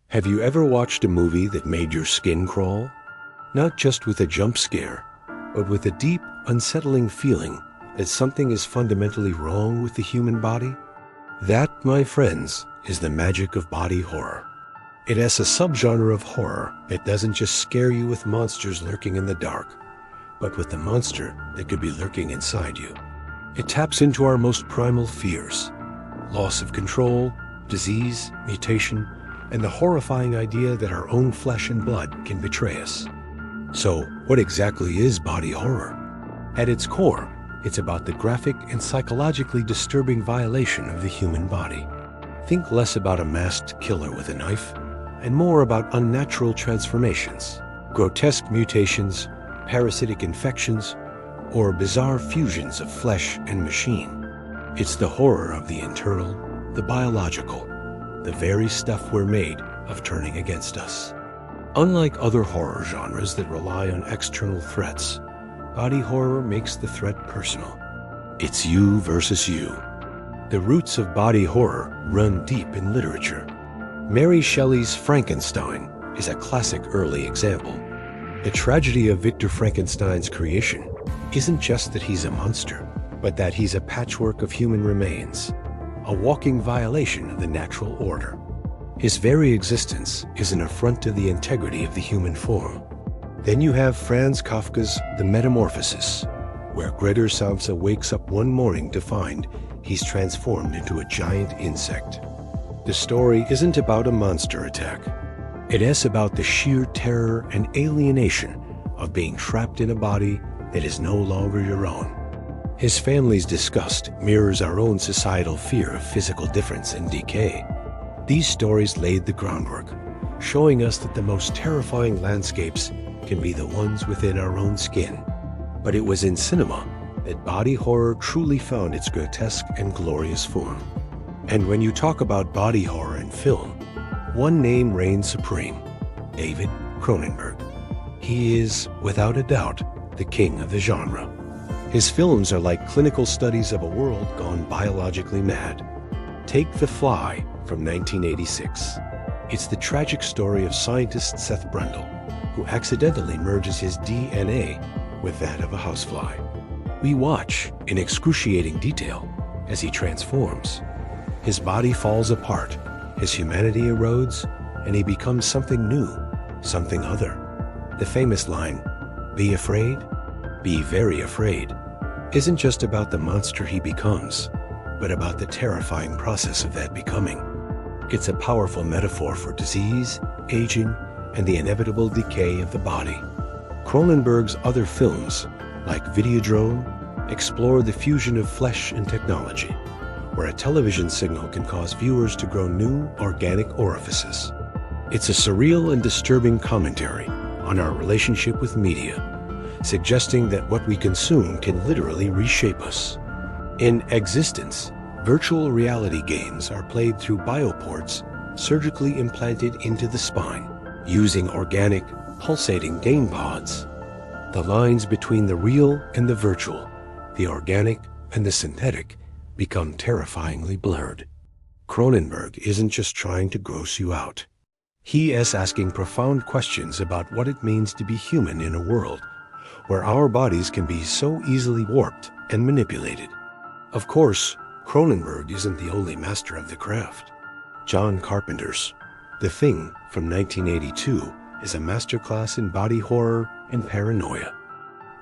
Have you ever watched a movie that made your skin crawl? Not just with a jump scare, but with a deep, unsettling feeling that something is fundamentally wrong with the human body? That, my friends, is the magic of body horror. It has a subgenre of horror that doesn't just scare you with monsters lurking in the dark, but with the monster that could be lurking inside you. It taps into our most primal fears: loss of control, disease, mutation, and the horrifying idea that our own flesh and blood can betray us. So, what exactly is body horror? At its core, it's about the graphic and psychologically disturbing violation of the human body. Think less about a masked killer with a knife, and more about unnatural transformations, grotesque mutations, parasitic infections, or bizarre fusions of flesh and machine. It's the horror of the internal, the biological, the very stuff we're made of turning against us. Unlike other horror genres that rely on external threats, body horror makes the threat personal. It's you versus you. The roots of body horror run deep in literature. Mary Shelley's Frankenstein is a classic early example. The tragedy of Victor Frankenstein's creation isn't just that he's a monster, but that he's a patchwork of human remains, a walking violation of the natural order. His very existence is an affront to the integrity of the human form. Then you have Franz Kafka's The Metamorphosis, where Greta Samsa wakes up one morning to find he's transformed into a giant insect. The story isn't about a monster attack. It is about the sheer terror and alienation of being trapped in a body that is no longer your own. His family's disgust mirrors our own societal fear of physical difference and decay. These stories laid the groundwork, showing us that the most terrifying landscapes can be the ones within our own skin. But it was in cinema that body horror truly found its grotesque and glorious form. And when you talk about body horror in film, one name reigns supreme: David Cronenberg. He is, without a doubt, the king of the genre. His films are like clinical studies of a world gone biologically mad. Take The Fly from 1986. It's the tragic story of scientist Seth Brundle, who accidentally merges his DNA with that of a housefly. We watch in excruciating detail as he transforms. His body falls apart, his humanity erodes, and he becomes something new, something other. The famous line, "Be afraid, be very afraid," isn't just about the monster he becomes, but about the terrifying process of that becoming. It's a powerful metaphor for disease, aging, and the inevitable decay of the body. Cronenberg's other films, like Videodrome, explore the fusion of flesh and technology, where a television signal can cause viewers to grow new, organic orifices. It's a surreal and disturbing commentary on our relationship with media, suggesting that what we consume can literally reshape us. In Existence, virtual reality games are played through bioports surgically implanted into the spine, using organic, pulsating game pods. The lines between the real and the virtual, the organic and the synthetic, become terrifyingly blurred. Cronenberg isn't just trying to gross you out. He is asking profound questions about what it means to be human in a world where our bodies can be so easily warped and manipulated. Of course, Cronenberg isn't the only master of the craft. John Carpenter's The Thing from 1982 is a masterclass in body horror and paranoia.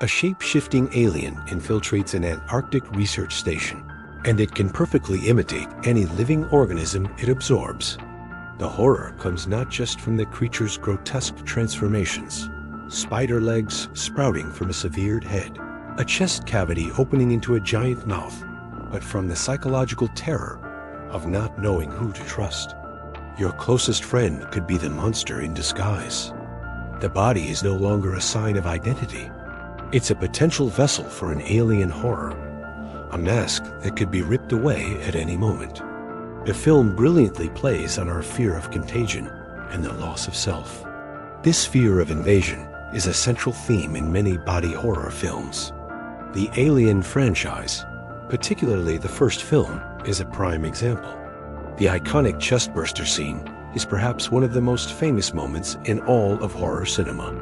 A shape-shifting alien infiltrates an Antarctic research station, and it can perfectly imitate any living organism it absorbs. The horror comes not just from the creature's grotesque transformations: spider legs sprouting from a severed head, a chest cavity opening into a giant mouth, but from the psychological terror of not knowing who to trust. Your closest friend could be the monster in disguise. The body is no longer a sign of identity. It's a potential vessel for an alien horror, a mask that could be ripped away at any moment. The film brilliantly plays on our fear of contagion and the loss of self. This fear of invasion is a central theme in many body horror films. The Alien franchise, particularly the first film, is a prime example. The iconic chestburster scene is perhaps one of the most famous moments in all of horror cinema.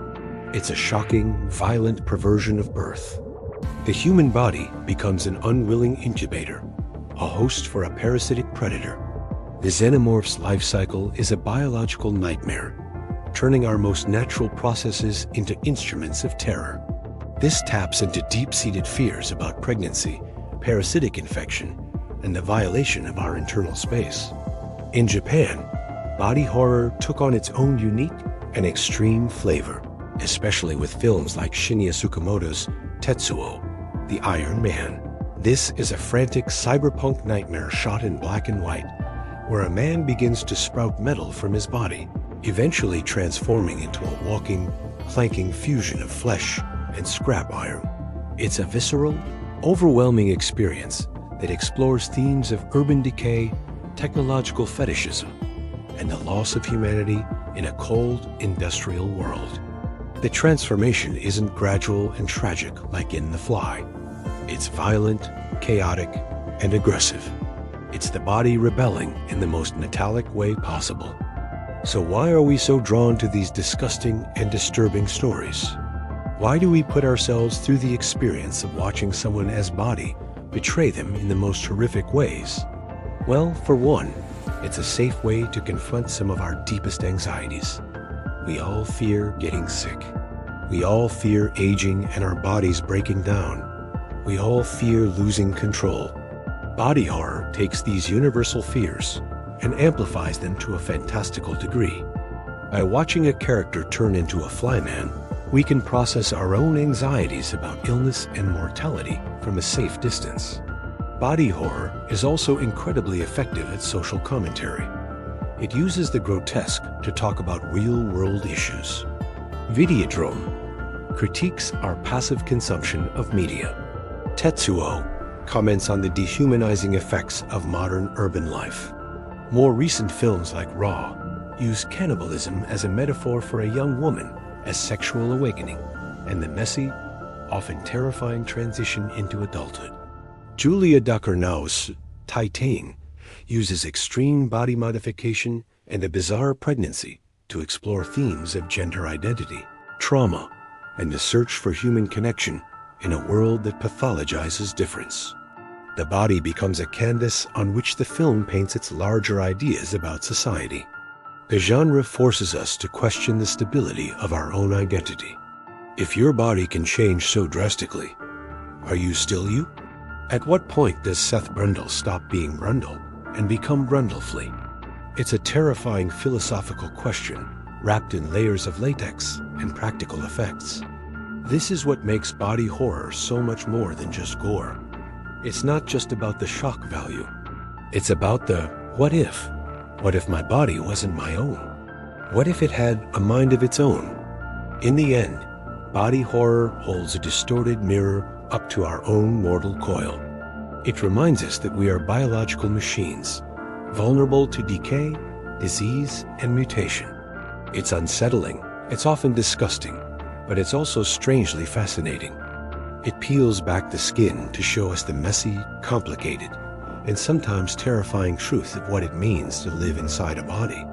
It's a shocking, violent perversion of birth. The human body becomes an unwilling incubator, a host for a parasitic predator. The xenomorph's life cycle is a biological nightmare, turning our most natural processes into instruments of terror. This taps into deep-seated fears about pregnancy, parasitic infection, and the violation of our internal space. In Japan, body horror took on its own unique and extreme flavor, especially with films like Shinya Tsukamoto's Tetsuo, the Iron Man. This is a frantic cyberpunk nightmare shot in black and white, where a man begins to sprout metal from his body, eventually transforming into a walking, clanking fusion of flesh and scrap iron. It's a visceral, overwhelming experience that explores themes of urban decay, technological fetishism, and the loss of humanity in a cold, industrial world. The transformation isn't gradual and tragic like in The Fly. It's violent, chaotic, and aggressive. It's the body rebelling in the most metallic way possible. So why are we so drawn to these disgusting and disturbing stories? Why do we put ourselves through the experience of watching someone as body betray them in the most horrific ways? Well, for one, it's a safe way to confront some of our deepest anxieties. We all fear getting sick. We all fear aging and our bodies breaking down. We all fear losing control. Body horror takes these universal fears and amplifies them to a fantastical degree. By watching a character turn into a flyman, we can process our own anxieties about illness and mortality from a safe distance. Body horror is also incredibly effective at social commentary. It uses the grotesque to talk about real-world issues. Videodrome critiques our passive consumption of media. Tetsuo comments on the dehumanizing effects of modern urban life. More recent films like Raw use cannibalism as a metaphor for a young woman as sexual awakening and the messy, often terrifying transition into adulthood. Julia Ducournau's Titane uses extreme body modification and a bizarre pregnancy to explore themes of gender identity, trauma, and the search for human connection in a world that pathologizes difference. The body becomes a canvas on which the film paints its larger ideas about society. The genre forces us to question the stability of our own identity. If your body can change so drastically, are you still you? At what point does Seth Brundle stop being Brundle and become Brundlefly? It's a terrifying philosophical question wrapped in layers of latex and practical effects. This is what makes body horror so much more than just gore. It's not just about the shock value. It's about the what if. What if my body wasn't my own? What if it had a mind of its own? In the end, body horror holds a distorted mirror up to our own mortal coil. It reminds us that we are biological machines, vulnerable to decay, disease, and mutation. It's unsettling, it's often disgusting, but it's also strangely fascinating. It peels back the skin to show us the messy, complicated, and sometimes terrifying truth of what it means to live inside a body.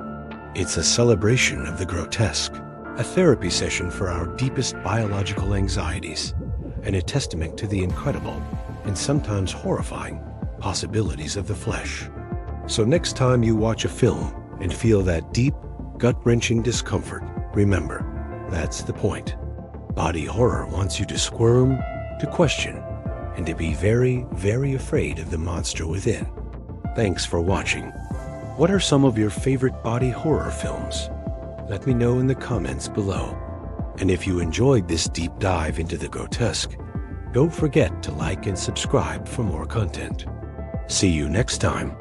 It's a celebration of the grotesque, a therapy session for our deepest biological anxieties, and a testament to the incredible and sometimes horrifying possibilities of the flesh. So next time you watch a film and feel that deep, gut-wrenching discomfort, remember, that's the point. Body horror wants you to squirm, to question, and to be very, very afraid of the monster within. Thanks for watching. What are some of your favorite body horror films? Let me know in the comments below. And if you enjoyed this deep dive into the grotesque, don't forget to like and subscribe for more content. See you next time.